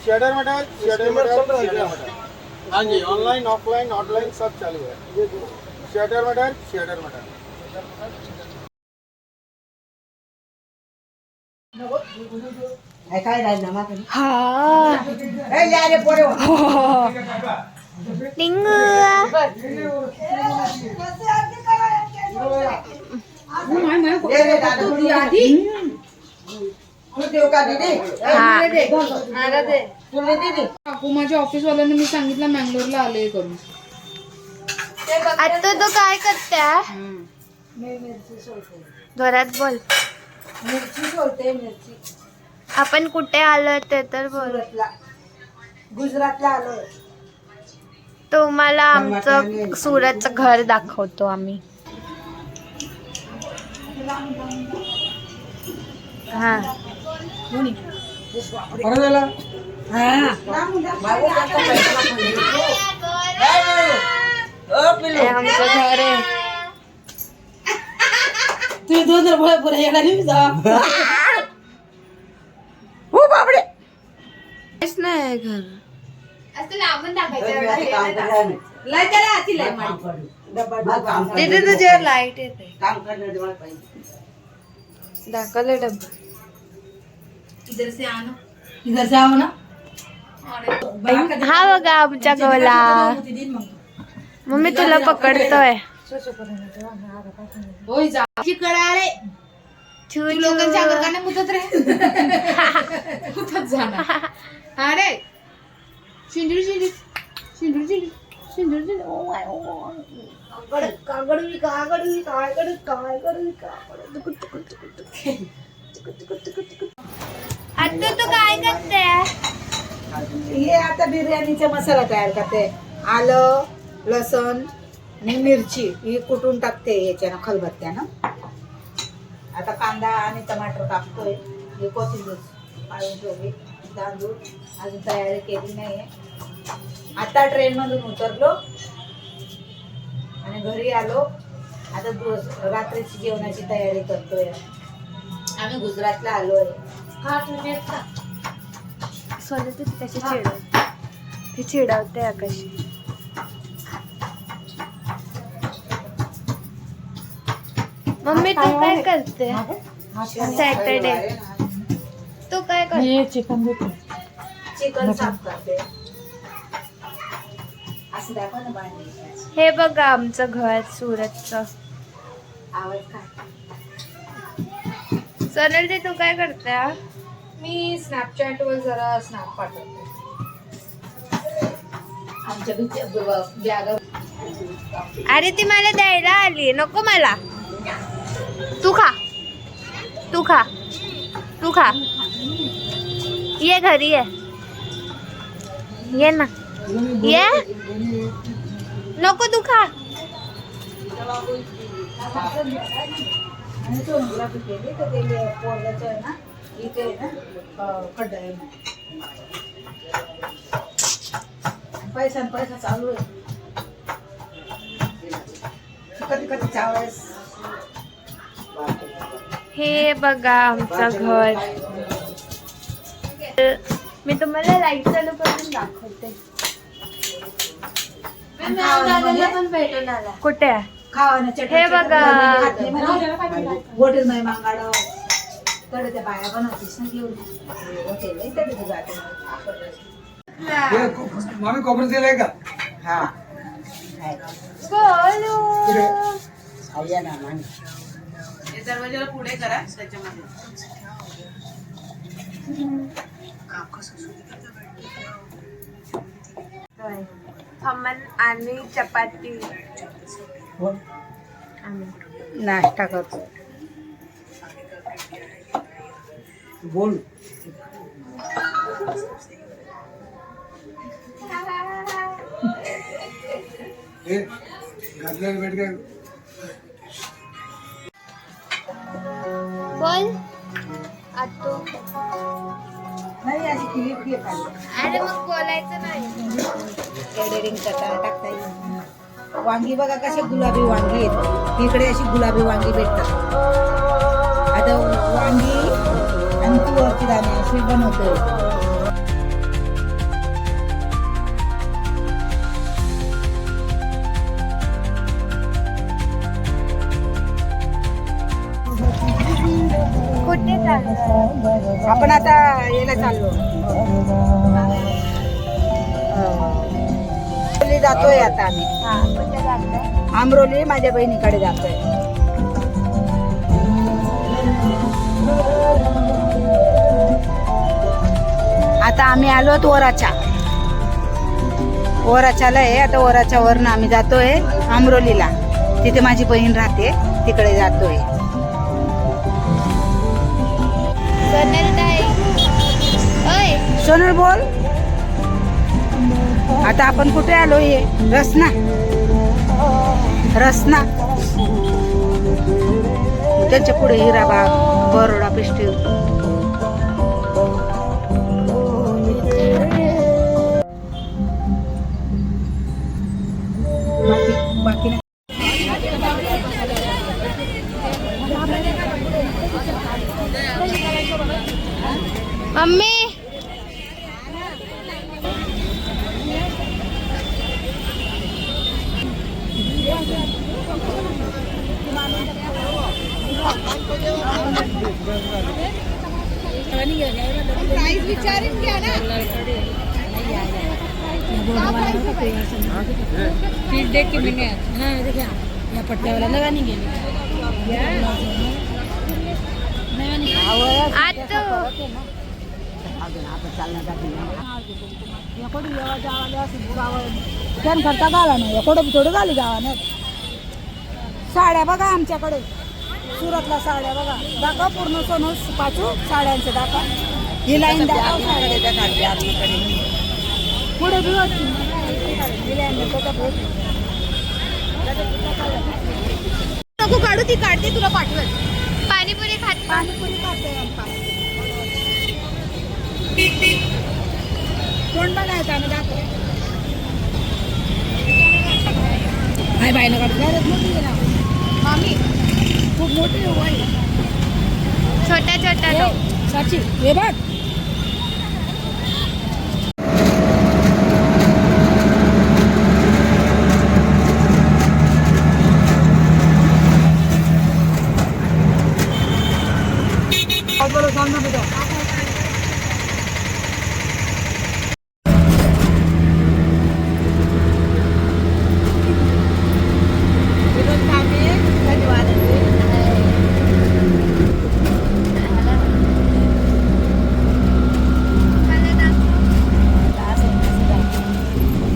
Shader मटर shader मटर। हाँ जी, online offline online सब चालू है। शेडर मटर। काय राहिलं ना हा टिंग माझ्या ऑफिस वाल्यांना मी सांगितलं मँगलोरला आले करून. आता तो काय करत्या घरात बोल. मिरची सोलते मिरची. आपण कुठे आलो ते तर बोल. गुजरातला आलोय. तुम्हाला आमचं सुरतचं घर दाखवतो आम्ही. हा हे आमचं घर आहे. तुम्ही 2 रुपये पुढे येणार हो बापडे काहीच नाही घर. तिथे तुझ्यावर लाईट येते. दाखवलं डब्बा. इधर से आना. इधर से आओ ना. हा बघा आमच्या गोला. मम्मी तुला पकडतोय. होय जा कळाले. छू तू लोकांच्या अंगावर का नाही मुतत रे. मुतत जाणार. अरे शिंदूर शिंदूर शिंदूर शिंदूर शिंदूर शिंदूर. ओ माय आता तू काय करते. हे आता बिर्याणीचा मसाला तयार करते. आलं लसण आणि मिरची ही कुटून टाकते याच्यानं खलबत्त्यानं. आता कांदा आणि टमाटर टाकतोय. हे कोथिंबीर पाळून ठेवली. तांदूळ अजून तयारी केली नाहीये. आता ट्रेन मधून उतरलो आणि घरी आलो. आता रात्रीची जेवणाची तयारी करतोय. आम्ही गुजरातला आलोय. सोनं तू कशी चिडवते. ती चिडवते कशी. मम्मी तू काय करते. सॅटरडे तू काय करते. चिकन साफ करते. असं दाखव ना भांडी. हे बघा आमचं घर सुरतचं. आवाज काय. सोनल ते तू काय करते. मी स्नॅपचॅट वर जरा स्नॅप पाठवते. आमच्या बॅगा. अरे ती मला द्यायला आली. नको मला. तू खा तू खा तू खा. ये घरी ये ना ये. नको तू खा. आणि सोनोग्राफी केली तर ते पोरगाचं आहे ना इथे आहे ना खड्डा आहे. पैसा चालू आहे. कधी कधी चावळेस. हे बघा आमचं घर. मी तुम्हाला लाईट चालू करून दाखवते. पण भेटून आला. कुठे आहे. हे बघा. हॉटेल मध्ये मागाडं तडे त्या बाया बनवतीस ना घेऊन हॉटेल नाही तडे जाते. मामी कोपऱ्यात दिलाय का. हा बोलू. आया ना मामी. दरवाजाला पुढे करा त्याच्यामध्ये. खमण आणि चपाती. नाश्ता करतो. बोल. घातल्याला भेट काय. बोल आतू. नाही अशी क्लिप घे खाली. अरे मग बोलायचं नाही. एडिटिंग टाकता येईल. वांगी बघा कशी गुलाबी वांगी आहेत. इकडे अशी गुलाबी वांगी भेटतात. आता वांगी आणि तुवरची दाणे अशी बनवतोय. आपण आता याला चाललो आंबरोली जातोय आता आम्ही. आंबरोली माझ्या बहिणीकडे जातोय. आता आम्ही आलो वराच्याला आहे. आता वराच्या वरनं आम्ही जातोय आंबरोलीला. तिथे माझी बहीण राहते, तिकडे जातोय. सोनल बोल. आता आपण कुठे आलोय? रसना. त्यांच्या पुढे हिराबाग, बरोडा पेस्टिवल. बाकी नाही. मम्मी या पट्ट्यावाला नव्याने गेली. करता गाला नाही एकोडं थोडं गाली गावानं. साड्या बघा आमच्याकडे, सुरतला साड्या बघा. दाखवा पूर्ण सोनं पाचू साड्यांचं दाखवा. ही लाईन दाखवा. पुढे बी होती नको काढू, ती काढते तुला पाठवत. पाणीपुरी खाते. पाणीपुरी खाते. तोंड बनायचं आम्ही दाखव. हाय बायनं काढत मोठी आहे ना मामी, खूप मोठी आहे. छोट्या साची हे बघ.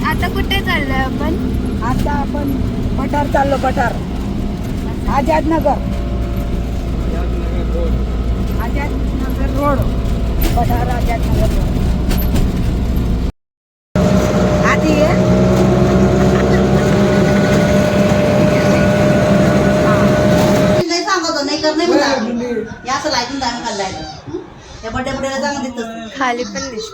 आता कुठे चाललोय आपण? आता आपण पठार चाललो. पठार आझादनगर रोड. पठार आझादनगर रोड. आधी ये. खाली पण दिसत.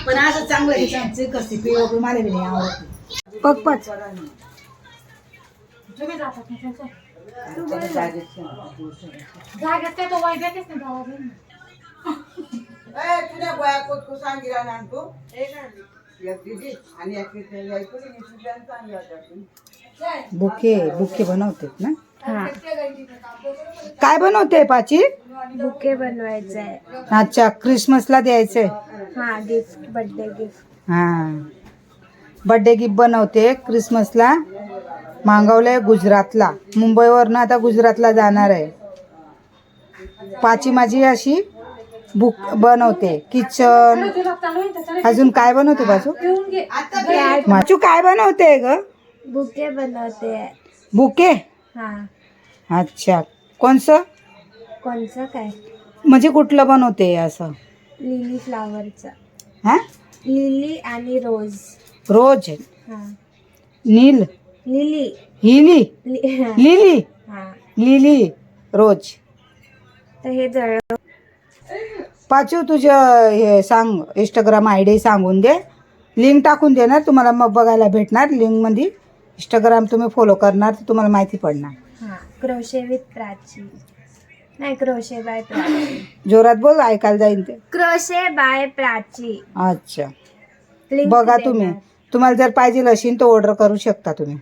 पण असं चांगलं कसते पीओपी मला बी नाही आवडत. पकपच बुके बनवतात ना. काय बनवते पाची? बुके बनवायचंय. अच्छा, क्रिसमसला द्यायचंय. हा, गिफ्ट, बर्थडे गिफ्ट. हा, बर्थडे गिफ्ट बनवते क्रिसमसला. मागवलंय गुजरातला. मुंबईवरनं आता गुजरातला जाणार आहे. पाची माझी अशी बुक बनवते. किचन. अजून काय बनवते बाजू? माचू काय बनवते ग? बुके बनवते. बुके. हा. अच्छा, कोणचं काय? म्हणजे कुठलं बनवते असं? लिली फ्लावरचं. हा, लिली आणि रोज. रोज. हा. नील. लिली. हिली. लिली. हा. लिली रोज. तर हे जळ. पाचू तुझं हे सांग, इंस्टाग्राम ID सांगून दे. लिंक टाकून देणार तुम्हाला, मग बघायला भेटणार. लिंकमध्ये इंस्टाग्राम तुम्ही फॉलो करणार तर तुम्हाला माहिती पडणार. हा, क्रोशे विथ प्राची. नाही, क्रोशे बाय प्राची. जोरात बोल, ऐकायला जाईल ते. Crochet by Prachi. अच्छा, लिंक बघा देणार. तुम्ही. तुम्हाला जर पाहिजे असेल तर ऑर्डर करू शकता तुम्ही.